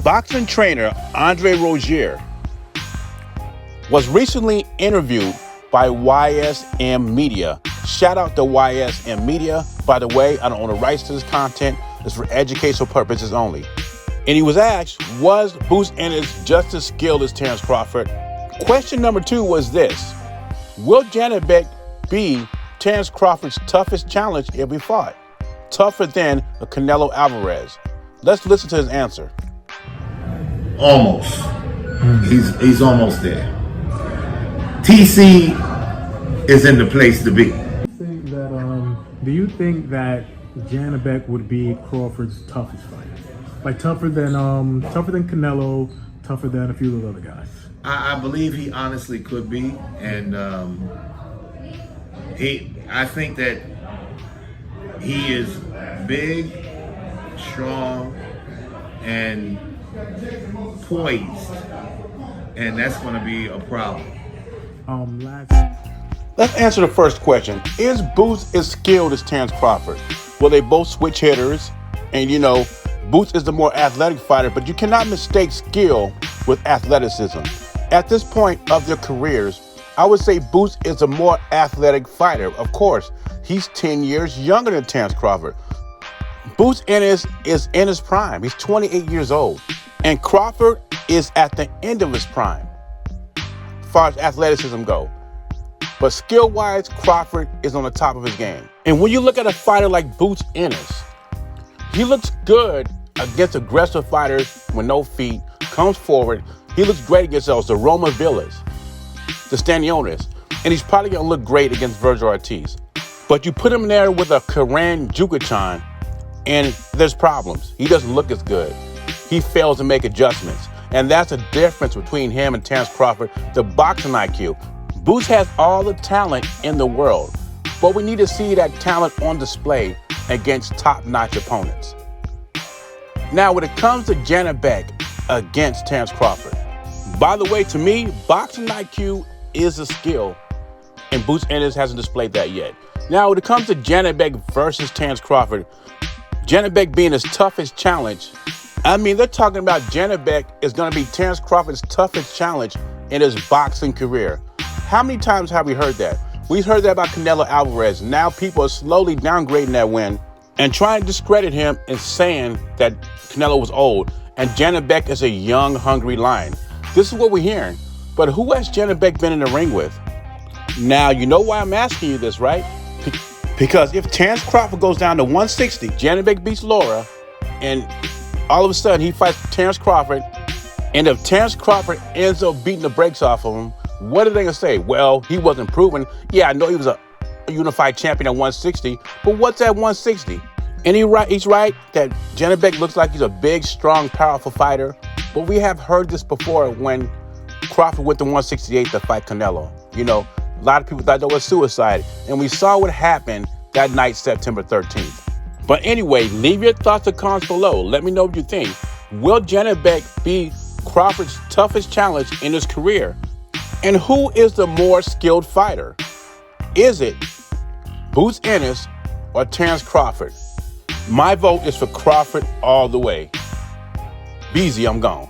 Boxing trainer Andre Rozier was recently interviewed by YSM Media. Shout out to YSM Media. By the way, I don't own the rights to this content. It's for educational purposes only. And he was asked, was Boots Ennis just as skilled as Terence Crawford? Question number 2 was this: will Janibek be Terence Crawford's toughest challenge if he fought? Tougher than the Canelo Alvarez? Let's listen to his answer. Almost. He's almost there. TC is in the place to be. Do you think that Janibek would be Crawford's toughest fighter? Like tougher than Canelo, tougher than a few of the other guys? I believe he honestly could be, and I think that he is big, strong, and poised, and that's going to be a problem. Let's answer the first question. Is Boots as skilled as Terence Crawford? Well, they both switch hitters, and Boots is the more athletic fighter, but you cannot mistake skill with athleticism. At this point of their careers, I would say Boots is a more athletic fighter. Of course, he's 10 years younger than Terence Crawford. Boots Ennis is in his prime. He's 28 years old. And Crawford is at the end of his prime, as far as athleticism go. But skill-wise, Crawford is on the top of his game. And when you look at a fighter like Boots Ennis, he looks good against aggressive fighters with no feet, comes forward. He looks great against those, the Roma Villas, the Stanionis. And he's probably going to look great against Virgil Ortiz. But you put him there with a Karan Jukachan, and there's problems. He doesn't look as good. He fails to make adjustments. And that's the difference between him and Terence Crawford, the boxing IQ. Boots has all the talent in the world, but we need to see that talent on display against top-notch opponents. Now, when it comes to Janibek against Terence Crawford, by the way, to me, boxing IQ is a skill, and Boots Ennis hasn't displayed that yet. Now, when it comes to Janibek versus Terence Crawford, Janibek being his toughest challenge, they're talking about Janibek is going to be Terence Crawford's toughest challenge in his boxing career. How many times have we heard that? We've heard that about Canelo Alvarez. Now people are slowly downgrading that win and trying to discredit him and saying that Canelo was old and Janibek is a young, hungry lion. This is what we're hearing. But who has Janibek been in the ring with? Now, you know why I'm asking you this, right? Because if Terence Crawford goes down to 160, Janibek beats Laura, and all of a sudden he fights Terence Crawford, and if Terence Crawford ends up beating the brakes off of him, what are they going to say? Well, he wasn't proven. Yeah, I know he was a unified champion at 160, but what's at 160? And he's right that Janibek looks like he's a big, strong, powerful fighter, but we have heard this before when Crawford went to 168 to fight Canelo. A lot of people thought that was suicide, and we saw what happened that night, September 13th. But anyway, leave your thoughts or comments below. Let me know what you think. Will Janibek be Crawford's toughest challenge in his career? And who is the more skilled fighter? Is it Boots Ennis or Terence Crawford? My vote is for Crawford all the way. Beezy, I'm gone.